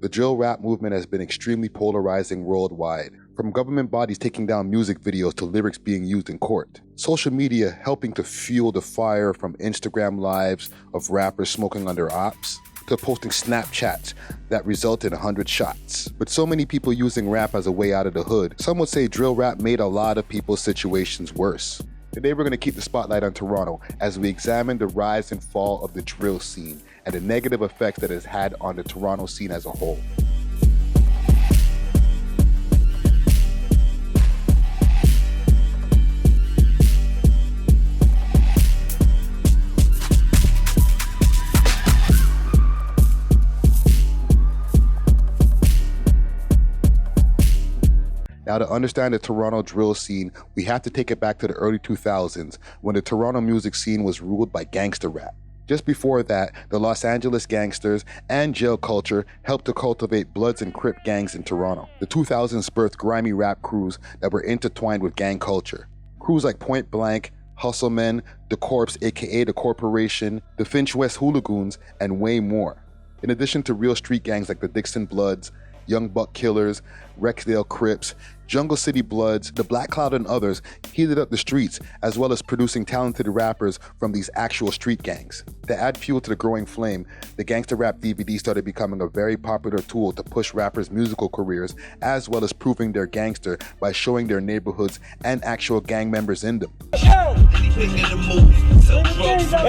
The drill rap movement has been extremely polarizing worldwide, from government bodies taking down music videos to lyrics being used in court. Social media helping to fuel the fire, from Instagram lives of rappers smoking under ops to posting Snapchats that result in 100 shots. With so many people using rap as a way out of the hood, some would say drill rap made a lot of people's situations worse. Today we're going to keep the spotlight on Toronto as we examine the rise and fall of the drill scene and the negative effects that it has had on the Toronto scene as a whole. Now, to understand the Toronto drill scene, we have to take it back to the early 2000s when the Toronto music scene was ruled by gangster rap. Just before that, the Los Angeles gangsters and jail culture helped to cultivate Bloods and Crip gangs in Toronto. The 2000s birthed grimy rap crews that were intertwined with gang culture. Crews like Point Blank, Hustle Men, The Corpse aka The Corporation, the Finch West Hooligoons, and way more. In addition to real street gangs like the Dixon Bloods, Young Buck Killers, Rexdale Crips, Jungle City Bloods, the Black Cloud and others heated up the streets, as well as producing talented rappers from these actual street gangs. To add fuel to the growing flame, the gangster rap DVD started becoming a very popular tool to push rappers' musical careers, as well as proving they're gangster by showing their neighborhoods and actual gang members in them. Let's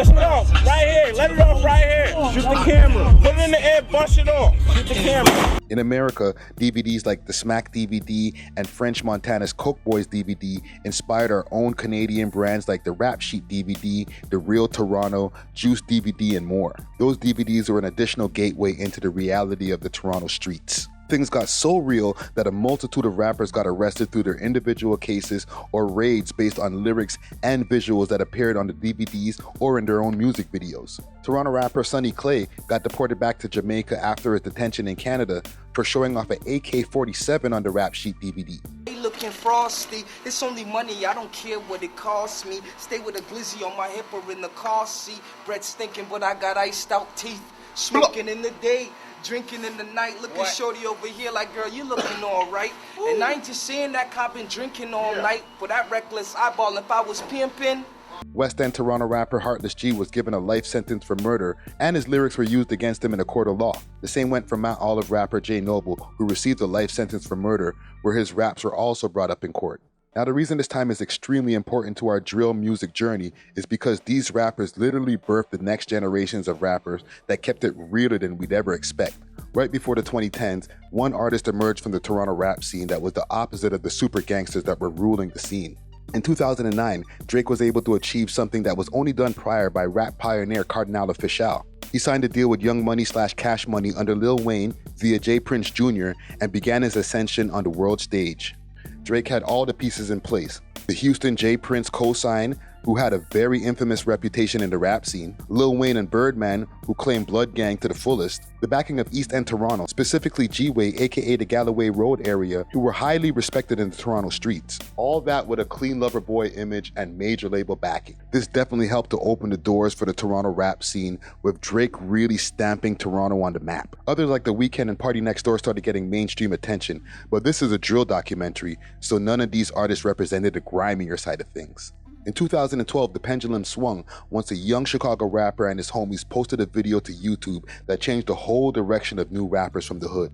go, right here, let it off right here. Shoot the camera, put it in the air, bust it off, shoot the camera. In America, DVDs like the Smack DVD and French Montana's Coke Boys DVD inspired our own Canadian brands like the Rap Sheet DVD, the Real Toronto, Juice DVD, and more. Those DVDs were an additional gateway into the reality of the Toronto streets. Things got so real that a multitude of rappers got arrested through their individual cases or raids based on lyrics and visuals that appeared on the DVDs or in their own music videos. Toronto rapper Sonny Clay got deported back to Jamaica after his detention in Canada for showing off an AK-47 on the Rap Sheet DVD. Looking frosty, it's only money, I don't care what it costs me. Stay with a glizzy on my hip or in the car seat. Bread stinking, but I got iced out teeth. Smoking in the day, drinking in the night. Looking shorty over here like, girl, you looking all right. And I ain't just saying that, cop been drinking all night. For that reckless eyeball, if I was pimping. West End Toronto rapper Heartless G was given a life sentence for murder, and his lyrics were used against him in a court of law. The same went for Mount Olive rapper Jay Noble, who received a life sentence for murder, where his raps were also brought up in court. Now, the reason this time is extremely important to our drill music journey is because these rappers literally birthed the next generations of rappers that kept it realer than we'd ever expect. Right before the 2010s, one artist emerged from the Toronto rap scene that was the opposite of the super gangsters that were ruling the scene. In 2009, Drake was able to achieve something that was only done prior by rap pioneer Cardinal Official. He signed a deal with Young Money / Cash Money under Lil Wayne via J Prince Jr. and began his ascension on the world stage. Drake had all the pieces in place. The Houston J Prince cosign, who had a very infamous reputation in the rap scene, Lil Wayne and Birdman, who claimed Blood Gang to the fullest, the backing of East End Toronto, specifically G-Way aka the Galloway Road area, who were highly respected in the Toronto streets. All that with a clean lover boy image and major label backing. This definitely helped to open the doors for the Toronto rap scene, with Drake really stamping Toronto on the map. Others like The Weeknd and Party Next Door started getting mainstream attention, but this is a drill documentary, so none of these artists represented the grimier side of things. In 2012, the pendulum swung once a young Chicago rapper and his homies posted a video to YouTube that changed the whole direction of new rappers from the hood.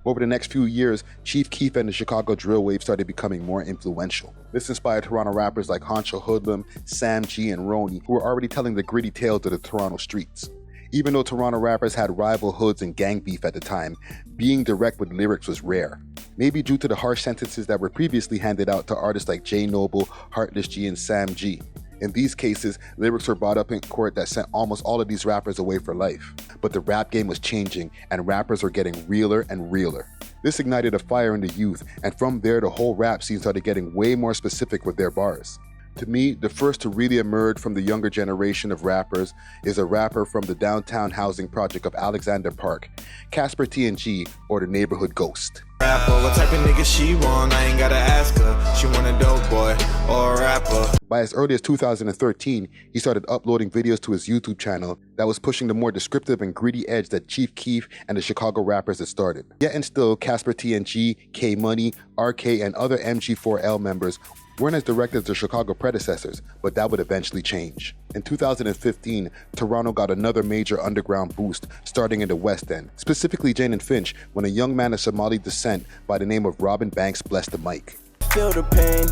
Over the next few years, Chief Keef and the Chicago drill wave started becoming more influential. This inspired Toronto rappers like Honcho Hoodlum, Sam G, and Roni, who were already telling the gritty tales of the Toronto streets. Even though Toronto rappers had rival hoods and gang beef at the time, being direct with lyrics was rare. Maybe due to the harsh sentences that were previously handed out to artists like Jay Noble, Heartless G, and Sam G. In these cases, lyrics were brought up in court that sent almost all of these rappers away for life. But the rap game was changing, and rappers were getting realer and realer. This ignited a fire in the youth, and from there the whole rap scene started getting way more specific with their bars. To me, the first to really emerge from the younger generation of rappers is a rapper from the downtown housing project of Alexander Park, Casper TNG, or the Neighborhood Ghost. Rapper, what type of nigga she want? I ain't gotta ask her. She want a dope boy or a rapper. By as early as 2013, he started uploading videos to his YouTube channel that was pushing the more descriptive and gritty edge that Chief Keef and the Chicago rappers had started. Yet and still, Casper TNG, K Money, RK, and other MG4L members weren't as direct as their Chicago predecessors, but that would eventually change. In 2015, Toronto got another major underground boost starting in the West End, specifically Jane Finch, when a young man of Somali descent by the name of Burna Bandz blessed the mic. Feel the pain.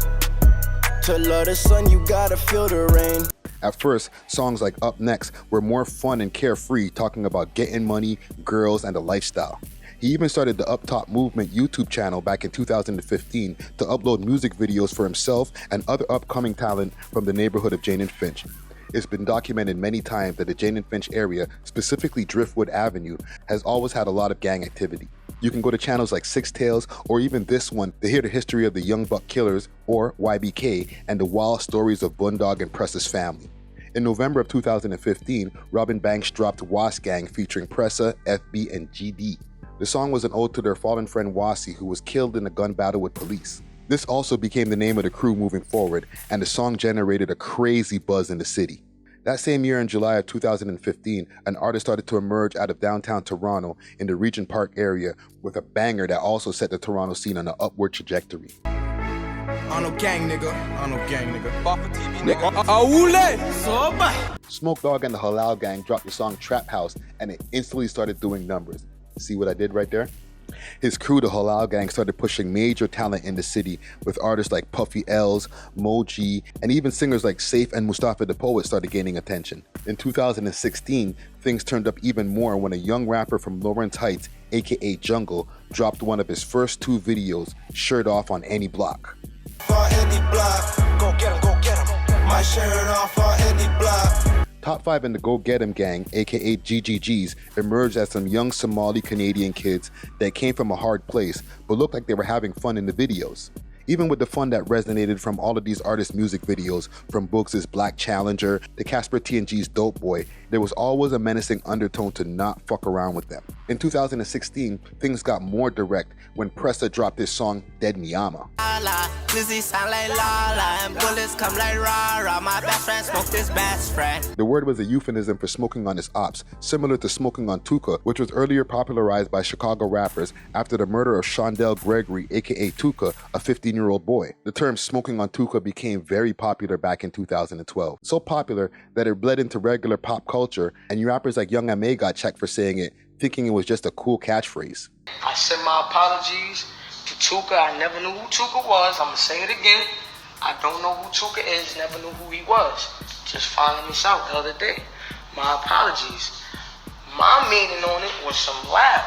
To love the sun, you gotta feel the rain. At first, songs like Up Next were more fun and carefree, talking about getting money, girls, and the lifestyle. He even started the Uptop movement YouTube channel back in 2015 to upload music videos for himself and other upcoming talent from the neighborhood of Jane Finch. It's been documented many times that the Jane Finch area, specifically Driftwood Avenue, has always had a lot of gang activity. You can go to channels like Six Tales or even this one to hear the history of the Young Buck Killers, or YBK, and the wild stories of Bun Dog and Pressa's family. In November of 2015, Burna Bandz dropped Was Gang featuring Pressa, FB, and GD. The song was an ode to their fallen friend Wasi, who was killed in a gun battle with police. This also became the name of the crew moving forward, and the song generated a crazy buzz in the city. That same year in July of 2015, an artist started to emerge out of downtown Toronto in the Regent Park area with a banger that also set the Toronto scene on an upward trajectory. I no gang nigga. I no gang nigga. Bop a TV nigga. Smoke Dawg and the Halal gang dropped the song Trap House, and it instantly started doing numbers. See what I did right there? His crew, the Halal gang, started pushing major talent in the city with artists like Puffy Els, Moji, and even singers like Safe and Mustafa the Poet started gaining attention. In 2016, things turned up even more when a young rapper from Lawrence Heights, aka Jungle, dropped one of his first 2 videos, Shirt Off on Any Block. Go get him. My shirt off on any block. Top 5 in the Go Get 'Em gang, aka GGGs, emerged as some young Somali Canadian kids that came from a hard place but looked like they were having fun in the videos. Even with the fun that resonated from all of these artists' music videos, from Books' Black Challenger to Casper TNG's Dope Boy, there was always a menacing undertone to not fuck around with them. In 2016, things got more direct when Pressa dropped his song Dead Miyama. The word was a euphemism for smoking on his ops, similar to smoking on Tuka, which was earlier popularized by Chicago rappers after the murder of Shondell Gregory, aka Tuka, a 15-year-old boy. The term smoking on Tuka became very popular back in 2012. So popular that it bled into regular pop culture, and rappers like Young M.A. got checked for saying it, thinking it was just a cool catchphrase. I send my apologies to Tuka. I never knew who Tuka was. I'm going to say it again. I don't know who Tuka is. Never knew who he was. Just finding this out the other day. My apologies. My meaning on it was some loud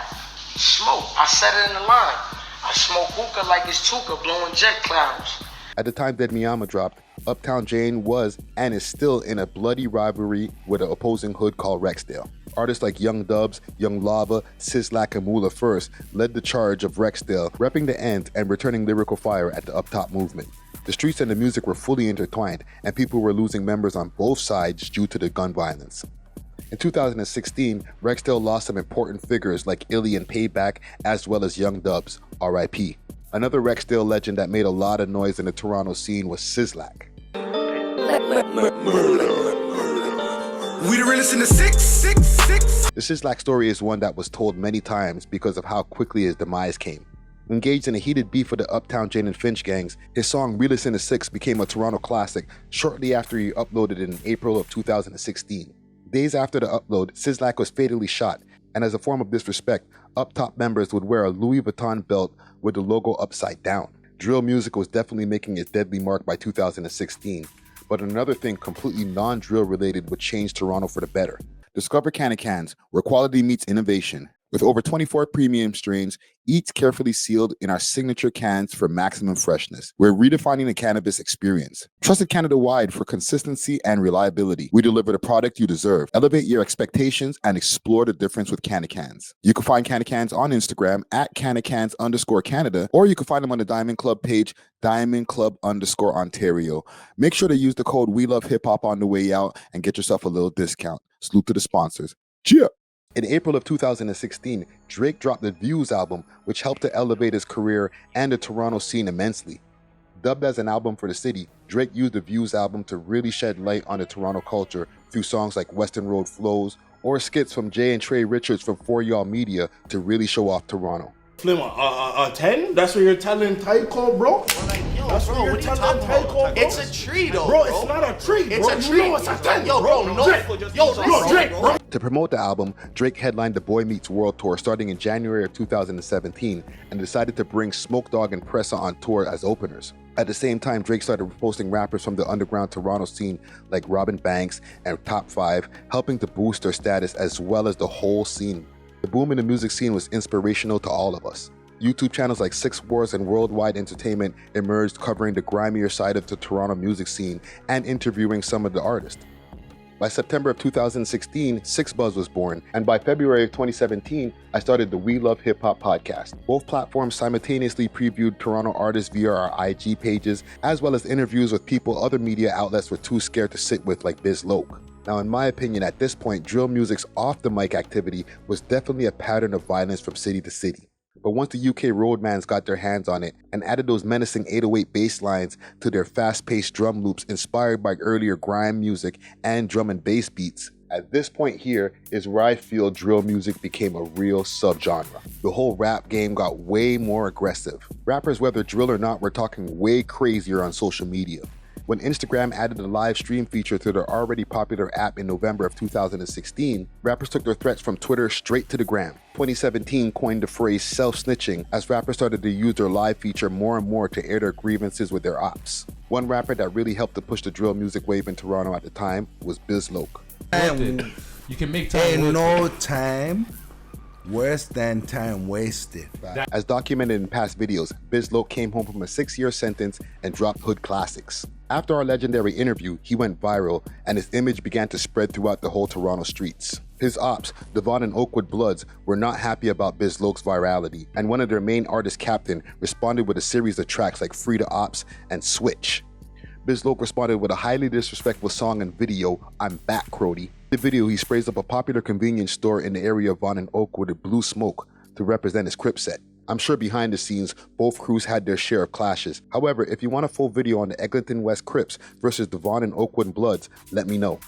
smoke. I said it in the line. I smoke hookah like it's Tuka blowing jet clouds. At the time Dead Miyama dropped, Uptown Jane was and is still in a bloody rivalry with an opposing hood called Rexdale. Artists like Young Dubs, Young Lava, Sizzlac, and Moolah First led the charge of Rexdale, repping the end and returning lyrical fire at the Uptop movement. The streets and the music were fully intertwined, and people were losing members on both sides due to the gun violence. In 2016, Rexdale lost some important figures like Illy and Payback, as well as Young Dubs, R.I.P. Another Rexdale legend that made a lot of noise in the Toronto scene was Sizzlac. We the realest in the 666. The Sizzlac story is one that was told many times because of how quickly his demise came. Engaged in a heated beef with the Uptown Jane Finch gangs, his song Realest in the 6 became a Toronto classic shortly after he uploaded it in April of 2016. Days after the upload, Sizzlac was fatally shot, and as a form of disrespect, Uptop members would wear a Louis Vuitton belt with the logo upside down. Drill music was definitely making its deadly mark by 2016, but another thing completely non-drill related would change Toronto for the better. Discover Candy Cans, where quality meets innovation. with over 24 premium strains, each carefully sealed in our signature cans for maximum freshness. We're redefining the cannabis experience. Trusted Canada-wide for consistency and reliability. We deliver the product you deserve. Elevate your expectations and explore the difference with Canna-Cans. You can find Canna-Cans on Instagram at Canna-Cans_Canada, or you can find them on the Diamond Club page, Diamond Club_Ontario. Make sure to use the code WeLoveHipHop on the way out and get yourself a little discount. Salute to the sponsors. Cheer! In April of 2016, Drake dropped the Views album, which helped to elevate his career and the Toronto scene immensely. Dubbed as an album for the city, Drake used the Views album to really shed light on the Toronto culture through songs like Western Road Flows or skits from Jay and Trey Richards from 4Y'all Media to really show off Toronto. Slim, a 10? That's what you're telling Tyco, bro? That's bro, what are you talking about? It's a tree, though, bro. It's not a tree, bro. It's a tree. It's a 10, yo, bro. No, Drake, bro. To promote the album, Drake headlined the Boy Meets World Tour starting in January of 2017 and decided to bring Smoke Dawg and Pressa on tour as openers. At the same time, Drake started posting rappers from the underground Toronto scene like Burna Bandz and Top 5, helping to boost their status as well as the whole scene. The boom in the music scene was inspirational to all of us. YouTube channels like Six Wars and Worldwide Entertainment emerged, covering the grimier side of the Toronto music scene and interviewing some of the artists. By September of 2016, 6Buzz was born, and by February of 2017, I started the We Love Hip Hop podcast. Both platforms simultaneously previewed Toronto artists via our IG pages, as well as interviews with people other media outlets were too scared to sit with, like Bizz Loc. Now, in my opinion, at this point, drill music's off-the-mic activity was definitely a pattern of violence from city to city. But once the UK roadmans got their hands on it and added those menacing 808 bass lines to their fast-paced drum loops inspired by earlier grime music and drum and bass beats, at this point here is where I feel drill music became a real subgenre. The whole rap game got way more aggressive. Rappers, whether drill or not, were talking way crazier on social media. When Instagram added a live stream feature to their already popular app in November of 2016, rappers took their threats from Twitter straight to the gram. 2017 coined the phrase self-snitching as rappers started to use their live feature more and more to air their grievances with their ops. One rapper that really helped to push the drill music wave in Toronto at the time was Bizz Loc. You can make time. Ain't no time worse than time wasted. As documented in past videos, Bizz Loc came home from a 6-year sentence and dropped hood classics. After our legendary interview, he went viral and his image began to spread throughout the whole Toronto streets. His ops, Devon and Oakwood Bloods, were not happy about Bizz Loc's virality, and one of their main artists, Captain, responded with a series of tracks like Free the Ops and Switch. Bizz Loc responded with a highly disrespectful song and video, I'm Back Crody. In the video, he sprays up a popular convenience store in the area of Vaughan and Oakwood with blue smoke to represent his Crip set. I'm sure behind the scenes, both crews had their share of clashes. However, if you want a full video on the Eglinton West Crips versus the Vaughan and Oakwood Bloods, let me know.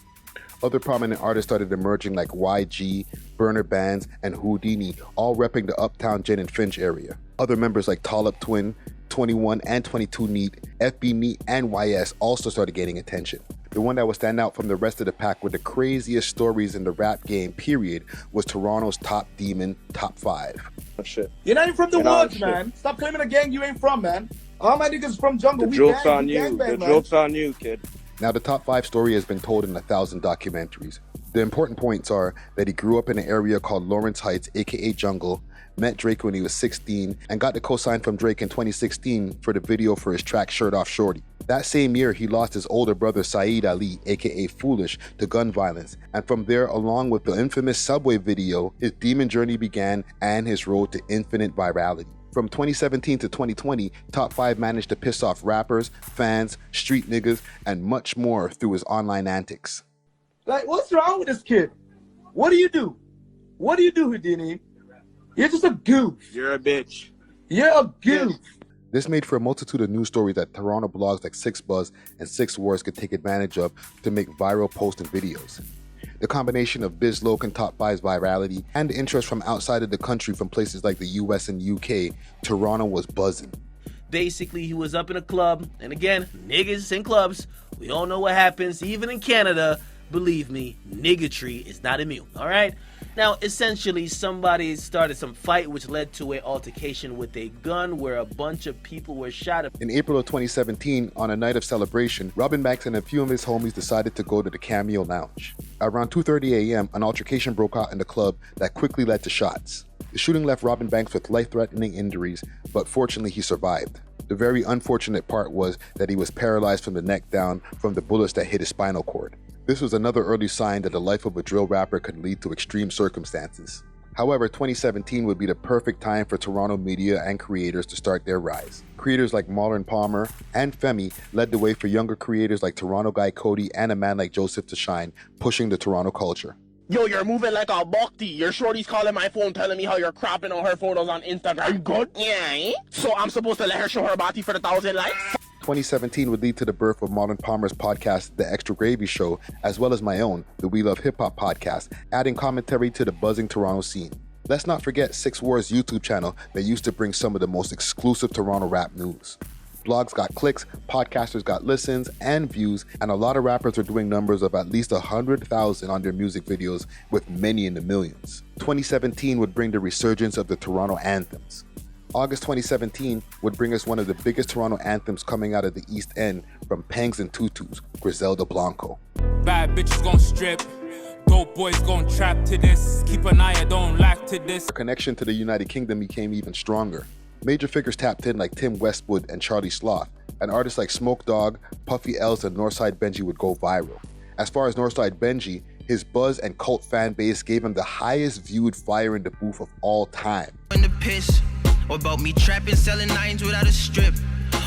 Other prominent artists started emerging like YG, Burna Bandz, and Houdini, all repping the Uptown Jane Finch area. Other members like Tallop Twin, 21 and 22 Neat, FB Neat, and YS also started gaining attention. The one that would stand out from the rest of the pack with the craziest stories in the rap game, period, was Toronto's top demon, Top 5. Oh, shit. You're not even from the woods, man. Stop claiming a gang you ain't from, man. All my niggas from jungle. The joke's on you. The joke's on you, kid. Now, the Top 5 story has been told in 1,000 documentaries. The important points are that he grew up in an area called Lawrence Heights, aka Jungle, met Drake when he was 16, and got the cosign from Drake in 2016 for the video for his track Shirt Off Shorty. That same year, he lost his older brother Saeed Ali, aka Foolish, to gun violence, and from there, along with the infamous Subway video, his demon journey began and his road to infinite virality. From 2017 to 2020, Top 5 managed to piss off rappers, fans, street niggas, and much more through his online antics. Like, what's wrong with this kid? What do you do? What do you do, Houdini? You're just a goof. You're a bitch. You're a goof. This made for a multitude of news stories that Toronto blogs like 6Buzz and 6 Wars could take advantage of to make viral posts and videos. The combination of Bizz Loc and Top 5's virality and the interest from outside of the country from places like the US and UK, Toronto was buzzing. Basically, he was up in a club, and again, niggas in clubs, we all know what happens, even in Canada. Believe me, niggatry is not immune, all right? Now, essentially, somebody started some fight which led to an altercation with a gun where a bunch of people were shot. In April of 2017, on a night of celebration, Burna Bandz and a few of his homies decided to go to the Cameo Lounge. Around 2:30 a.m., an altercation broke out in the club that quickly led to shots. The shooting left Robin Banks with life-threatening injuries, but fortunately he survived. The very unfortunate part was that he was paralyzed from the neck down from the bullets that hit his spinal cord. This was another early sign that the life of a drill rapper could lead to extreme circumstances. However, 2017 would be the perfect time for Toronto media and creators to start their rise. Creators like Marlon Palmer and Femi led the way for younger creators like Toronto guy Cody and a man like Joseph to shine, pushing the Toronto culture. Yo, you're moving like a bhakti. Your shorty's calling my phone telling me how you're cropping on her photos on Instagram. Are you good? Yeah. So I'm supposed to let her show her body for the 1,000 likes? 2017 would lead to the birth of Marlon Palmer's podcast, The Extra Gravy Show, as well as my own, the We Love Hip Hop podcast, adding commentary to the buzzing Toronto scene. Let's not forget 6 War's YouTube channel that used to bring some of the most exclusive Toronto rap news. Blogs got clicks, podcasters got listens and views, and a lot of rappers are doing numbers of at least 100,000 on their music videos, with many in the millions. 2017 would bring the resurgence of the Toronto anthems. August 2017 would bring us one of the biggest Toronto anthems coming out of the East End from Pangs and Tutus, Griselda Blanco. Bad bitches gon' strip, dope boys gon' trap to this, keep an eye, I don't lack to this. The connection to the United Kingdom became even stronger. Major figures tapped in like Tim Westwood and Charlie Sloth, and artists like Smoke Dawg, Puffy Els, and Northside Benji would go viral. As far as Northside Benji, his buzz and cult fan base gave him the highest viewed flyer in the booth of all time. In the piss, or about me trapping, selling nines without a strip,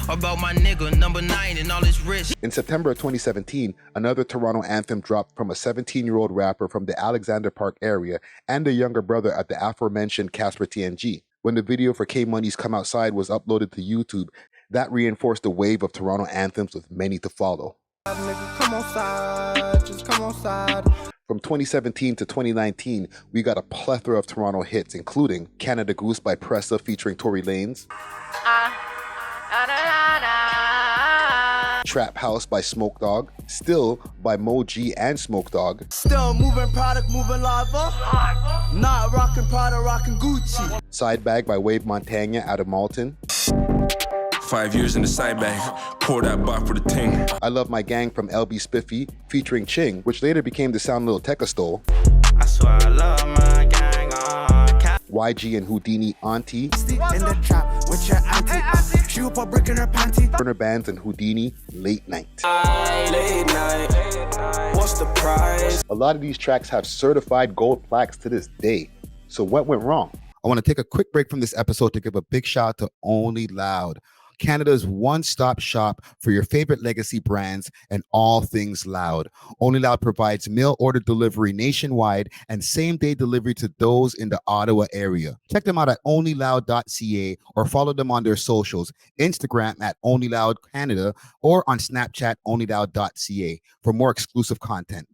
or about my nigga number 9 and all his wrist. In September of 2017, another Toronto anthem dropped from a 17-year-old rapper from the Alexander Park area and the younger brother of the aforementioned Casper TNG. When the video for K Money's Come Outside was uploaded to YouTube, that reinforced the wave of Toronto anthems with many to follow. Come outside, just come outside. From 2017 to 2019, we got a plethora of Toronto hits, including Canada Goose by Pressa featuring Tory Lanez, Trap House by Smoke Dawg, Still by Mo G and Smoke Dawg, Still moving product, moving lava. Not rocking Prada, rocking Gucci. Side Bag by Wave Montagna out of Malton, 5 years in the side bag, pour that bar for the ting. I Love My Gang from LB Spiffy featuring Ching, which later became the Sound Lil Tecca Stole, I swear I love my gang. YG and Houdini Auntie, In the trap with your auntie. She up a brick in her panty. Burna Bandz and Houdini Late Night. Late night. What's the price? A lot of these tracks have certified gold plaques to this day. So what went wrong? I want to take a quick break from this episode to give a big shout out to Only Loud, Canada's one-stop shop for your favorite legacy brands and all things loud. Only Loud provides mail order delivery nationwide and same-day delivery to those in the Ottawa area. Check them out at onlyloud.ca or follow them on their socials, Instagram at onlyloudcanada or on Snapchat onlyloud.ca for more exclusive content.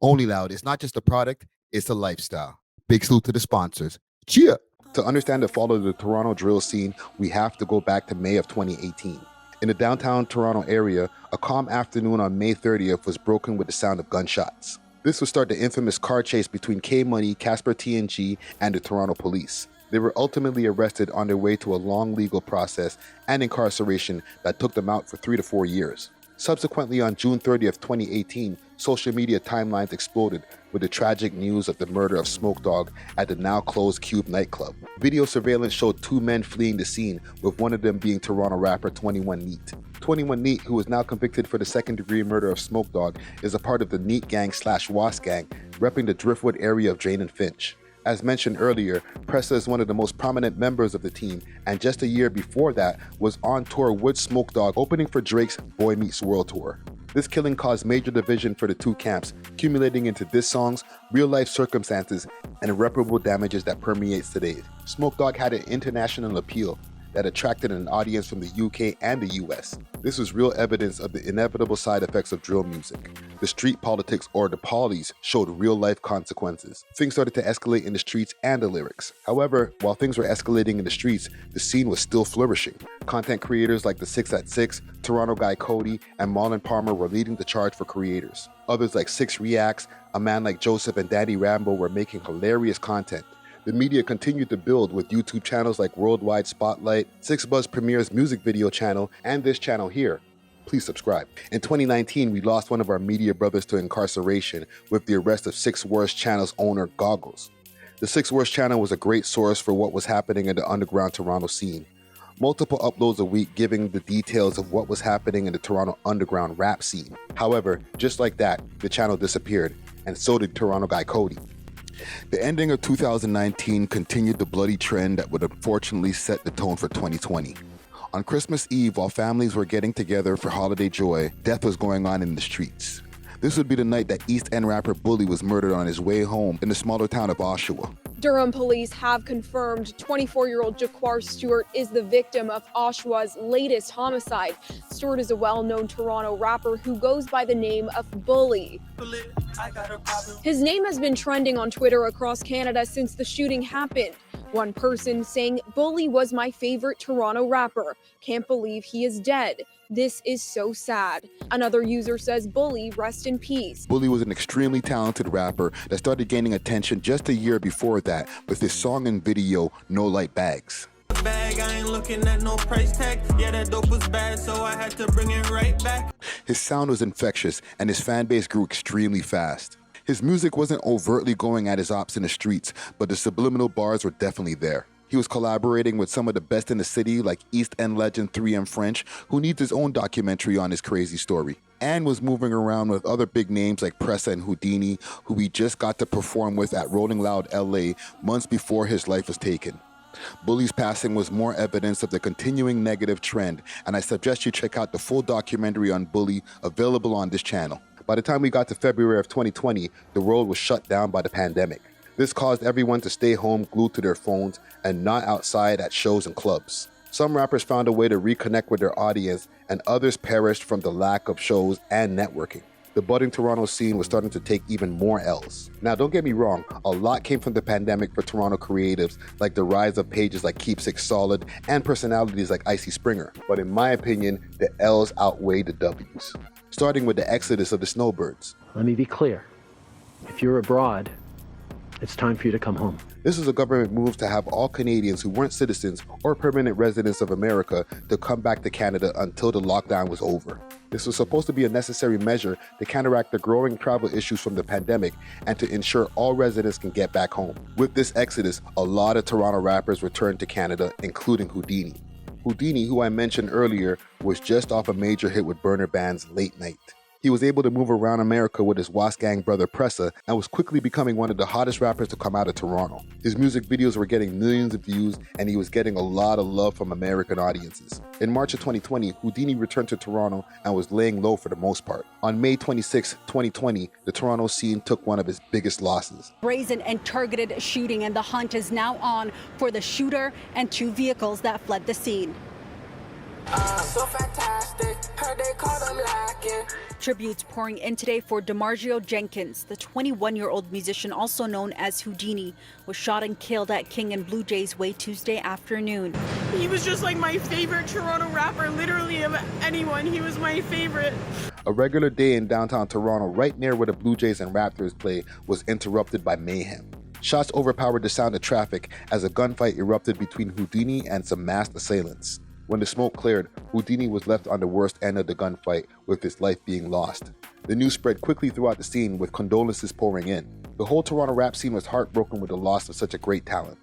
Only Loud is not just a product, it's a lifestyle. Big salute to the sponsors. Cheer! To understand the fall of the Toronto drill scene, we have to go back to May of 2018. In the downtown Toronto area, a calm afternoon on May 30th was broken with the sound of gunshots. This would start the infamous car chase between K Money Casper TNG and the Toronto police. They were ultimately arrested on their way to a long legal process and incarceration that took them out for 3 to 4 years. Subsequently, on June 30th, 2018, social media timelines exploded with the tragic news of the murder of Smoke Dawg at the now-closed Cube nightclub. Video surveillance showed 2 men fleeing the scene, with one of them being Toronto rapper 21 Neat. 21 Neat, who is now convicted for the second-degree murder of Smoke Dawg, is a part of the Neat Gang / Wasp Gang, repping the Driftwood area of Jane and Finch. As mentioned earlier, Pressa is one of the most prominent members of the team, and just a year before that was on tour with Smoke Dawg, opening for Drake's Boy Meets World tour. This killing caused major division for the two camps, accumulating into diss songs, real-life circumstances, and irreparable damages that permeates today. Smoke Dawg had an international appeal that attracted an audience from the UK and the US. This was real evidence of the inevitable side effects of drill music. The street politics, or the polys, showed real-life consequences. Things started to escalate in the streets and the lyrics. However, while things were escalating in the streets, the scene was still flourishing. Content creators like the 6 at 6, Toronto guy Cody, and Marlon Palmer were leading the charge for creators. Others like 6 Reacts, a man like Joseph, and Daddy Rambo were making hilarious content. The media continued to build with YouTube channels like Worldwide Spotlight, 6Buzz Premier's music video channel, and this channel here. Please subscribe. In 2019, we lost one of our media brothers to incarceration with the arrest of 6 Worst channel's owner, Goggles. The 6 Worst channel was a great source for what was happening in the underground Toronto scene. Multiple uploads a week giving the details of what was happening in the Toronto underground rap scene. However, just like that, the channel disappeared, and so did Toronto guy Cody. The ending of 2019 continued the bloody trend that would unfortunately set the tone for 2020. On Christmas Eve, while families were getting together for holiday joy, death was going on in the streets. This would be the night that East End rapper Bvlly was murdered on his way home in the smaller town of Oshawa. Durham police have confirmed 24-year-old Jaquar Stewart is the victim of Oshawa's latest homicide. Stewart is a well-known Toronto rapper who goes by the name of Bvlly. His name has been trending on Twitter across Canada since the shooting happened. One person saying, "Bvlly was my favorite Toronto rapper. Can't believe he is dead. This is so sad." Another user says, "Bvlly, rest in peace." Bvlly was an extremely talented rapper that started gaining attention just a year before that with his song and video, No Light Bags. Bag, I ain't looking at no price tag. Yeah, that dope was bad, so I had to bring it right back. His sound was infectious and his fan base grew extremely fast. His music wasn't overtly going at his ops in the streets, but the subliminal bars were definitely there. He was collaborating with some of the best in the city like East End legend 3M French, who needs his own documentary on his crazy story, and was moving around with other big names like Pressa and Houdini, who he just got to perform with at Rolling Loud LA months before his life was taken. Bvlly's passing was more evidence of the continuing negative trend, and I suggest you check out the full documentary on Bvlly available on this channel. By the time we got to February of 2020, the world was shut down by the pandemic. This caused everyone to stay home glued to their phones and not outside at shows and clubs. Some rappers found a way to reconnect with their audience, and others perished from the lack of shows and networking. The budding Toronto scene was starting to take even more L's. Now, don't get me wrong, a lot came from the pandemic for Toronto creatives, like the rise of pages like Keepsake Solid and personalities like Icy Springer. But in my opinion, the L's outweigh the W's. Starting with the exodus of the Snowbirds. Let me be clear. If you're abroad, it's time for you to come home. This was a government move to have all Canadians who weren't citizens or permanent residents of America to come back to Canada until the lockdown was over. This was supposed to be a necessary measure to counteract the growing travel issues from the pandemic and to ensure all residents can get back home. With this exodus, a lot of Toronto rappers returned to Canada, including Houdini. Houdini, who I mentioned earlier, was just off a major hit with Burna Bandz Late Night. He was able to move around America with his Wasp Gang brother Pressa and was quickly becoming one of the hottest rappers to come out of Toronto. His music videos were getting millions of views and he was getting a lot of love from American audiences. In March of 2020, Houdini returned to Toronto and was laying low for the most part. On May 26, 2020, the Toronto scene took one of its biggest losses. Brazen and targeted shooting, and the hunt is now on for the shooter and 2 vehicles that fled the scene. So fantastic, heard they call them lacking. Tributes pouring in today for DeMargio Jenkins. The 21-year-old musician, also known as Houdini, was shot and killed at King and Blue Jays Way Tuesday afternoon. He was just like my favorite Toronto rapper, literally of anyone. He was my favorite. A regular day in downtown Toronto, right near where the Blue Jays and Raptors play, was interrupted by mayhem. Shots overpowered the sound of traffic as a gunfight erupted between Houdini and some masked assailants. When the smoke cleared, Houdini was left on the worst end of the gunfight, with his life being lost. The news spread quickly throughout the scene, with condolences pouring in. The whole Toronto rap scene was heartbroken with the loss of such a great talent.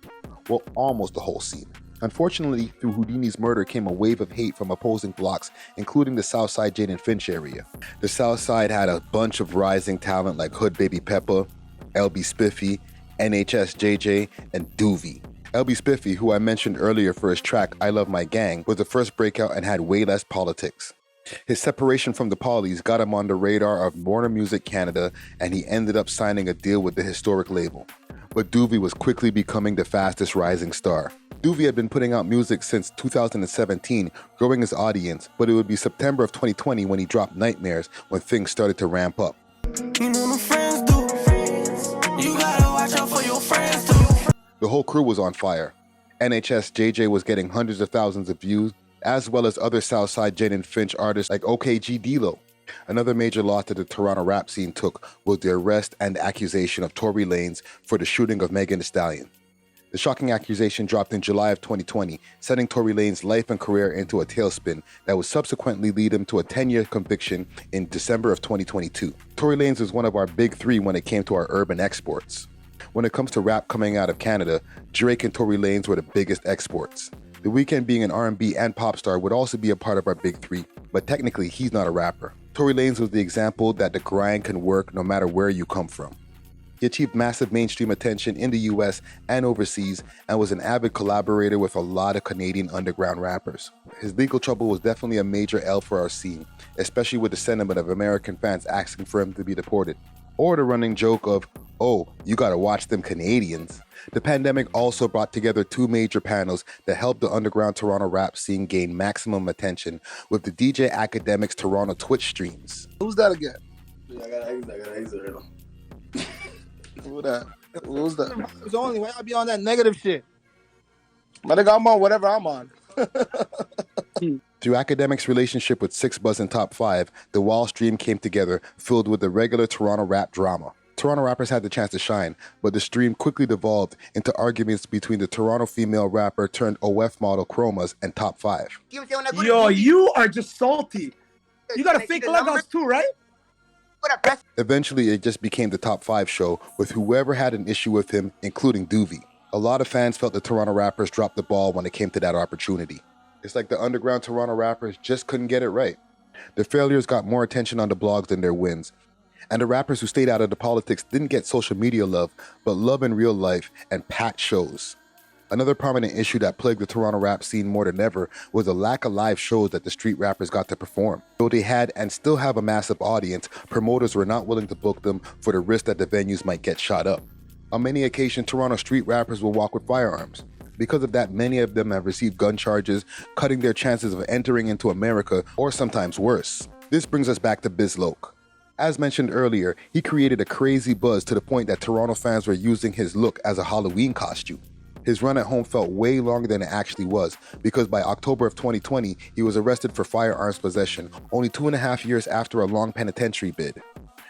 Well, almost the whole scene. Unfortunately, through Houdini's murder came a wave of hate from opposing blocks, including the Southside Jane Finch area. The Southside had a bunch of rising talent like Hood Baby Peppa, LB Spiffy, NHS Jay Jay, and Duvy. LB Spiffy, who I mentioned earlier for his track I Love My Gang, was the first breakout and had way less politics. His separation from the Pollies got him on the radar of Warner Music Canada, and he ended up signing a deal with the historic label. But Duvy was quickly becoming the fastest rising star. Duvy had been putting out music since 2017, growing his audience, but it would be September of 2020 when he dropped Nightmares when things started to ramp up. You know the friends do. You gotta watch out for your friends too. The whole crew was on fire. NHS Jay Jay was getting hundreds of thousands of views, as well as other Southside Jane Finch artists like OKG D-Lo. Another major loss that the Toronto rap scene took was the arrest and accusation of Tory Lanez for the shooting of Megan Thee Stallion. The shocking accusation dropped in July of 2020, sending Tory Lanez's life and career into a tailspin that would subsequently lead him to a 10-year conviction in December of 2022. Tory Lanez was one of our big 3 when it came to our urban exports. When it comes to rap coming out of Canada, Drake and Tory Lanez were the biggest exports. The Weeknd, being an R&B and pop star, would also be a part of our big three, but technically he's not a rapper. Tory Lanez was the example that the grind can work no matter where you come from. He achieved massive mainstream attention in the US and overseas and was an avid collaborator with a lot of Canadian underground rappers. His legal trouble was definitely a major L for our scene, especially with the sentiment of American fans asking for him to be deported. Or the running joke of, oh, you gotta watch them Canadians. The pandemic also brought together two major panels that helped the underground Toronto rap scene gain maximum attention with the DJ Akademiks Toronto Twitch streams. Who's that again? I gotta exit it. Who that? Who's that? It's only why I be on that negative shit. My nigga, I'm on whatever I'm on. Through Akademiks' relationship with 6buzz and Top 5, the Wall stream came together, filled with the regular Toronto rap drama. Toronto rappers had the chance to shine, but the stream quickly devolved into arguments between the Toronto female rapper turned OF model Chromas and Top 5. Yo, you are just salty. You got a fake clubhouse too, right? Eventually, it just became the Top 5 show with whoever had an issue with him, including Duvy. A lot of fans felt the Toronto rappers dropped the ball when it came to that opportunity. It's like the underground Toronto rappers just couldn't get it right. Their failures got more attention on the blogs than their wins. And the rappers who stayed out of the politics didn't get social media love, but love in real life and packed shows. Another prominent issue that plagued the Toronto rap scene more than ever was the lack of live shows that the street rappers got to perform. Though they had and still have a massive audience, promoters were not willing to book them for the risk that the venues might get shot up. On many occasions, Toronto street rappers will walk with firearms. Because of that, many of them have received gun charges, cutting their chances of entering into America, or sometimes worse. This brings us back to Bizz Loc. As mentioned earlier, he created a crazy buzz to the point that Toronto fans were using his look as a Halloween costume. His run at home felt way longer than it actually was, because by October of 2020, he was arrested for firearms possession, only 2.5 years after a long penitentiary bid.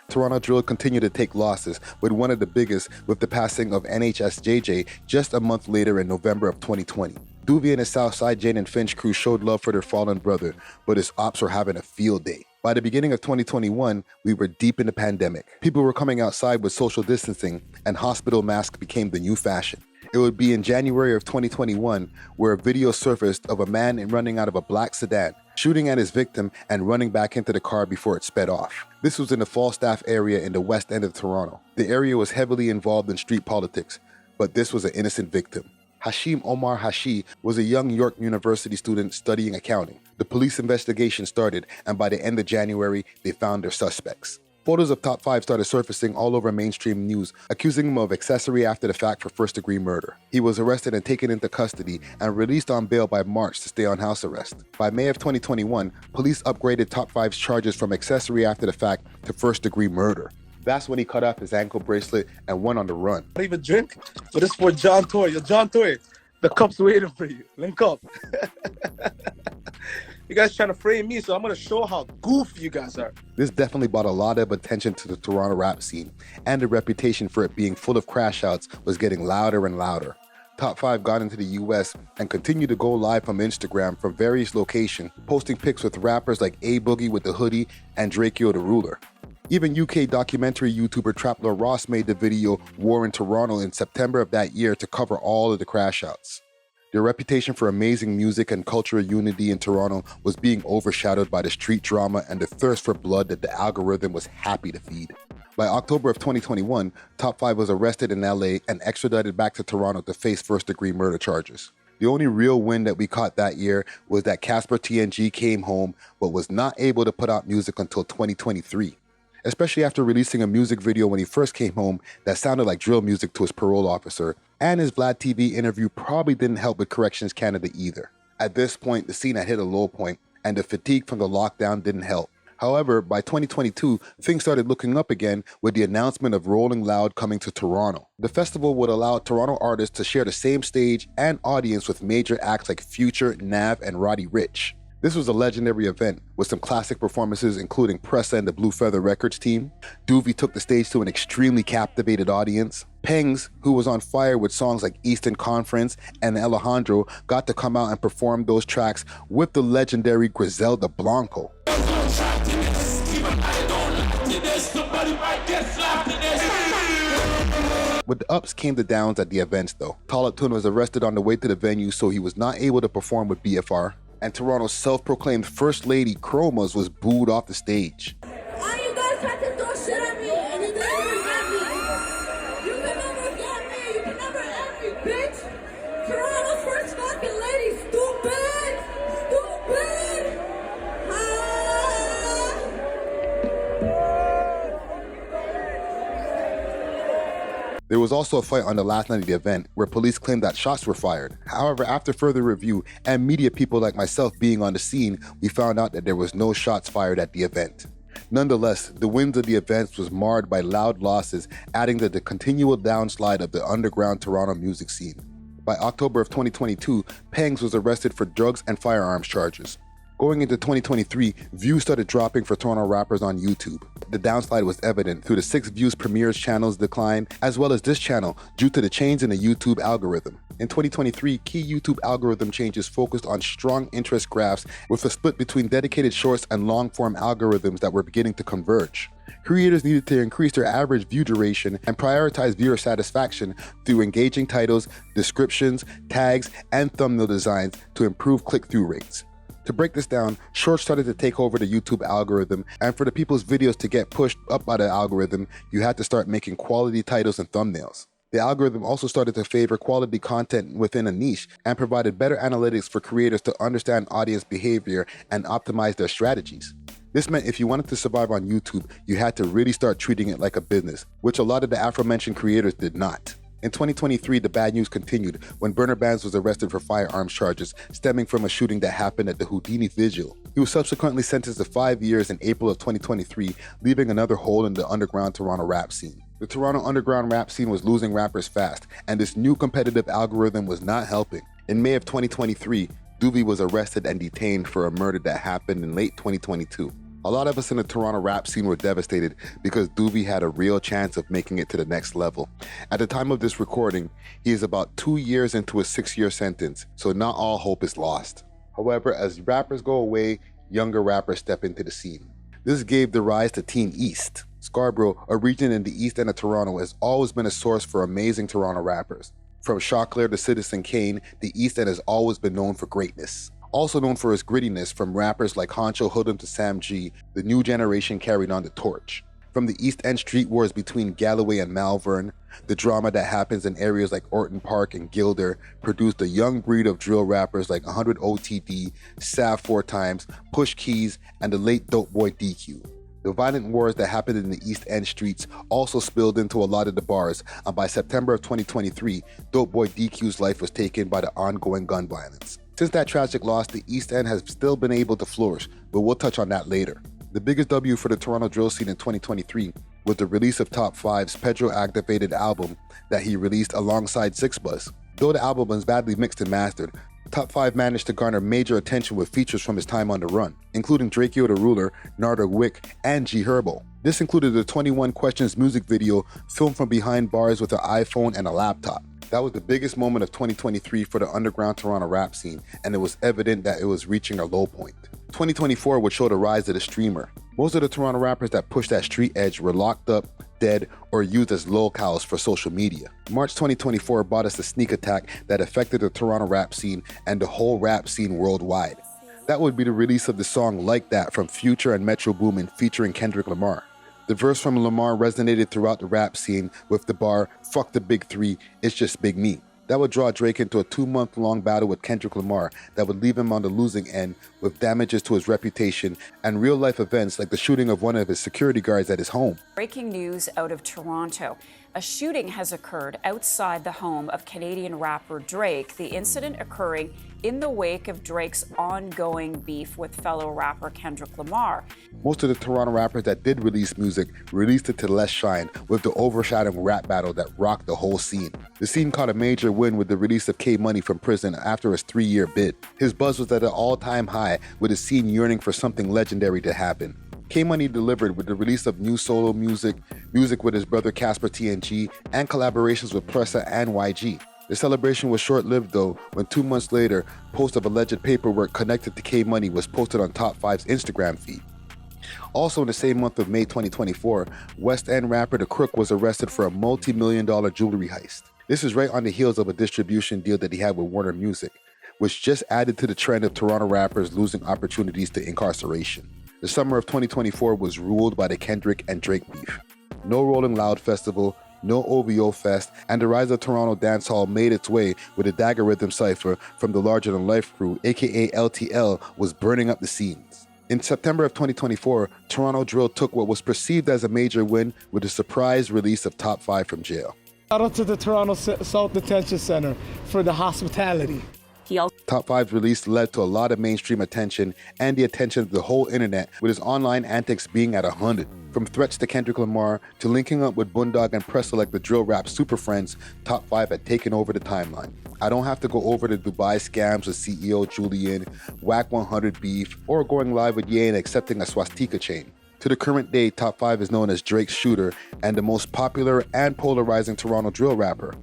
Toronto drill continued to take losses, with one of the biggest with the passing of NHS Jay Jay just a month later in November of 2020. Duvy and his Southside Jane Finch crew showed love for their fallen brother, but his ops were having a field day. By the beginning of 2021, we were deep in the pandemic. People were coming outside with social distancing, and hospital masks became the new fashion. It would be in January of 2021 where a video surfaced of a man running out of a black sedan, shooting at his victim and running back into the car before it sped off. This was in the Falstaff area in the west end of Toronto. The area was heavily involved in street politics, but this was an innocent victim. Hashim Omar Hashi was a young York University student studying accounting. The police investigation started, and by the end of January, they found their suspects. Photos of Top 5 started surfacing all over mainstream news, accusing him of accessory after the fact for first-degree murder. He was arrested and taken into custody and released on bail by March to stay on house arrest. By May of 2021, police upgraded Top 5's charges from accessory after the fact to first-degree murder. That's when he cut off his ankle bracelet and went on the run. I don't even drink, but this is for John Tory. Yo, John Tory, the cup's waiting for you. Link up. You guys trying to frame me, so I'm going to show how goofy you guys are. This definitely brought a lot of attention to the Toronto rap scene, and the reputation for it being full of crash outs was getting louder and louder. Top 5 got into the US and continued to go live from Instagram from various locations, posting pics with rappers like A-Boogie with the hoodie and Drakeo the Ruler. Even UK documentary YouTuber Trapler Ross made the video War in Toronto in September of that year to cover all of the crash outs. Their reputation for amazing music and cultural unity in Toronto was being overshadowed by the street drama and the thirst for blood that the algorithm was happy to feed. By October of 2021, Top 5 was arrested in LA and extradited back to Toronto to face first-degree murder charges. The only real win that we caught that year was that Casper TNG came home but was not able to put out music until 2023. Especially after releasing a music video when he first came home that sounded like drill music to his parole officer, and his Vlad TV interview probably didn't help with Corrections Canada either. At this point, the scene had hit a low point, and the fatigue from the lockdown didn't help. However, by 2022, things started looking up again with the announcement of Rolling Loud coming to Toronto. The festival would allow Toronto artists to share the same stage and audience with major acts like Future, Nav, and Roddy Ricch. This was a legendary event with some classic performances including Pressa and the Blue Feather Records team. Duvy took the stage to an extremely captivated audience. Pengs, who was on fire with songs like Eastern Conference and Alejandro, got to come out and perform those tracks with the legendary Griselda Blanco. With the ups came the downs at the events though. Tun was arrested on the way to the venue, so he was not able to perform with BFR, and Toronto's self-proclaimed First Lady Chromas was booed off the stage. All you guys had to throw shit at me and you didn't even get me. You can never get me, you can never end me, bitch. Toronto's first fucking lady, stupid! Stupid! There was also a fight on the last night of the event where police claimed that shots were fired. However, after further review and media people like myself being on the scene, we found out that there was no shots fired at the event. Nonetheless, the wins of the events was marred by loud losses, adding to the continual downslide of the underground Toronto music scene. By October of 2022, Pangs was arrested for drugs and firearms charges. Going into 2023, views started dropping for Toronto rappers on YouTube. The downslide was evident through the 6 views Premier's channel's decline, as well as this channel, due to the change in the YouTube algorithm. In 2023, key YouTube algorithm changes focused on strong interest graphs with a split between dedicated shorts and long-form algorithms that were beginning to converge. Creators needed to increase their average view duration and prioritize viewer satisfaction through engaging titles, descriptions, tags, and thumbnail designs to improve click-through rates. To break this down, shorts started to take over the YouTube algorithm, and for the people's videos to get pushed up by the algorithm, you had to start making quality titles and thumbnails. The algorithm also started to favor quality content within a niche and provided better analytics for creators to understand audience behavior and optimize their strategies. This meant if you wanted to survive on YouTube, you had to really start treating it like a business, which a lot of the aforementioned creators did not. In 2023, the bad news continued when Burna Bandz was arrested for firearms charges stemming from a shooting that happened at the Houdini vigil. He was subsequently sentenced to 5 years in April of 2023, leaving another hole in the underground Toronto rap scene. The Toronto underground rap scene was losing rappers fast, and this new competitive algorithm was not helping. In May of 2023, Duvy was arrested and detained for a murder that happened in late 2022. A lot of us in the Toronto rap scene were devastated because Duvy had a real chance of making it to the next level. At the time of this recording, he is about 2 years into a 6-year sentence, so not all hope is lost. However, as rappers go away, younger rappers step into the scene. This gave the rise to Teen East. Scarborough, a region in the east end of Toronto, has always been a source for amazing Toronto rappers. From Choclair to Citizen Kane, the east end has always been known for greatness. Also known for his grittiness, from rappers like Honcho Hood'em to Sam G, the new generation carried on the torch. From the East End street wars between Galloway and Malvern, the drama that happens in areas like Orton Park and Gilder produced a young breed of drill rappers like 100 OTD, Sav 4 Times, Push Keys, and the late Dope Boy DQ. The violent wars that happened in the East End streets also spilled into a lot of the bars, and by September of 2023, Dope Boy DQ's life was taken by the ongoing gun violence. Since that tragic loss, the East End has still been able to flourish, but we'll touch on that later. The biggest W for the Toronto drill scene in 2023 was the release of Top 5's Pedro-activated album that he released alongside 6buzz. Though the album was badly mixed and mastered, Top 5 managed to garner major attention with features from his time on the run, including Drakeo the Ruler, Narda Wick, and G Herbo. This included the 21 Questions music video filmed from behind bars with an iPhone and a laptop. That was the biggest moment of 2023 for the underground Toronto rap scene, and it was evident that it was reaching a low point. 2024 would show the rise of the streamer. Most of the Toronto rappers that pushed that street edge were locked up, dead, or used as locales for social media. March 2024 brought us a sneak attack that affected the Toronto rap scene and the whole rap scene worldwide. That would be the release of the song Like That from Future and Metro Boomin featuring Kendrick Lamar. The verse from Lamar resonated throughout the rap scene with the bar, "Fuck the big three, it's just big me." That would draw Drake into a 2-month-long battle with Kendrick Lamar that would leave him on the losing end with damages to his reputation and real-life events like the shooting of one of his security guards at his home. Breaking news out of Toronto. A shooting has occurred outside the home of Canadian rapper Drake, the incident occurring in the wake of Drake's ongoing beef with fellow rapper Kendrick Lamar. Most of the Toronto rappers that did release music released it to less shine with the overshadowing rap battle that rocked the whole scene. The scene caught a major win with the release of K Money from prison after his 3-year bid. His buzz was at an all-time high, with his scene yearning for something legendary to happen. K Money delivered with the release of new solo music with his brother Casper TNG, and collaborations with Pressa and YG. The celebration was short-lived though, when 2 months later, post of alleged paperwork connected to K Money was posted on Top 5's Instagram feed. Also in the same month of May 2024, West End rapper The Crook was arrested for a multi-million-dollar jewelry heist. This is right on the heels of a distribution deal that he had with Warner Music, which just added to the trend of Toronto rappers losing opportunities to incarceration. The summer of 2024 was ruled by the Kendrick and Drake beef. No Rolling Loud Festival, no OVO Fest, and the rise of Toronto Dancehall made its way with a Dagger Rhythm cypher from the Larger Than Life crew, aka LTL, was burning up the scenes. In September of 2024, Toronto Drill took what was perceived as a major win with a surprise release of Top 5 from jail. Shout out to the Toronto South Detention Center for the hospitality. Top 5's release led to a lot of mainstream attention and the attention of the whole internet, with his online antics being at 100. From threats to Kendrick Lamar to linking up with Bundog and Pressa like the drill rap super friends, Top 5 had taken over the timeline. I don't have to go over the Dubai scams with CEO Julian, Whack 100 beef, or going live with Ye and accepting a swastika chain. To the current day, Top 5 is known as Drake's shooter and the most popular and polarizing Toronto drill rapper.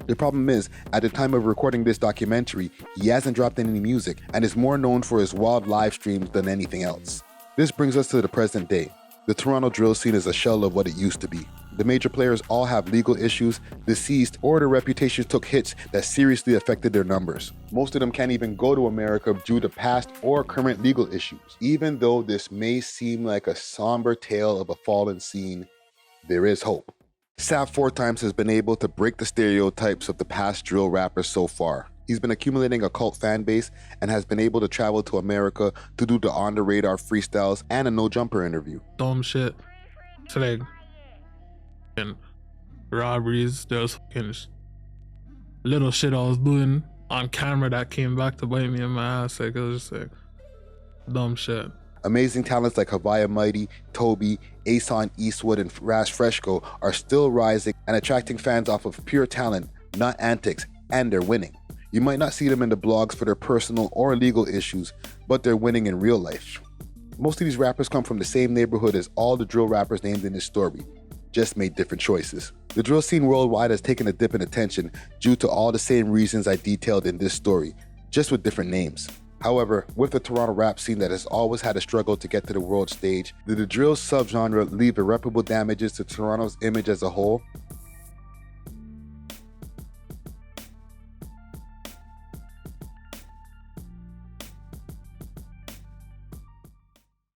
The problem is, at the time of recording this documentary, he hasn't dropped any music and is more known for his wild live streams than anything else. This brings us to the present day. The Toronto drill scene is a shell of what it used to be. The major players all have legal issues, deceased, or their reputations took hits that seriously affected their numbers. Most of them can't even go to America due to past or current legal issues. Even though this may seem like a somber tale of a fallen scene, there is hope. Sav 4 Times has been able to break the stereotypes of the past drill rappers so far. He's been accumulating a cult fan base and has been able to travel to America to do the on-the-radar freestyles and a no-jumper interview. Dumb shit. So like, and robberies, there's fucking little shit I was doing on camera that came back to bite me in my ass. Like, it was just like, dumb shit. Amazing talents like Havaya Mighty, Toby, Ason Eastwood, and Rash Freshco are still rising and attracting fans off of pure talent, not antics, and they're winning. You might not see them in the blogs for their personal or legal issues, but they're winning in real life. Most of these rappers come from the same neighborhood as all the drill rappers named in this story, just made different choices. The drill scene worldwide has taken a dip in attention due to all the same reasons I detailed in this story, just with different names. However, with the Toronto rap scene that has always had a struggle to get to the world stage, did the drill subgenre leave irreparable damages to Toronto's image as a whole?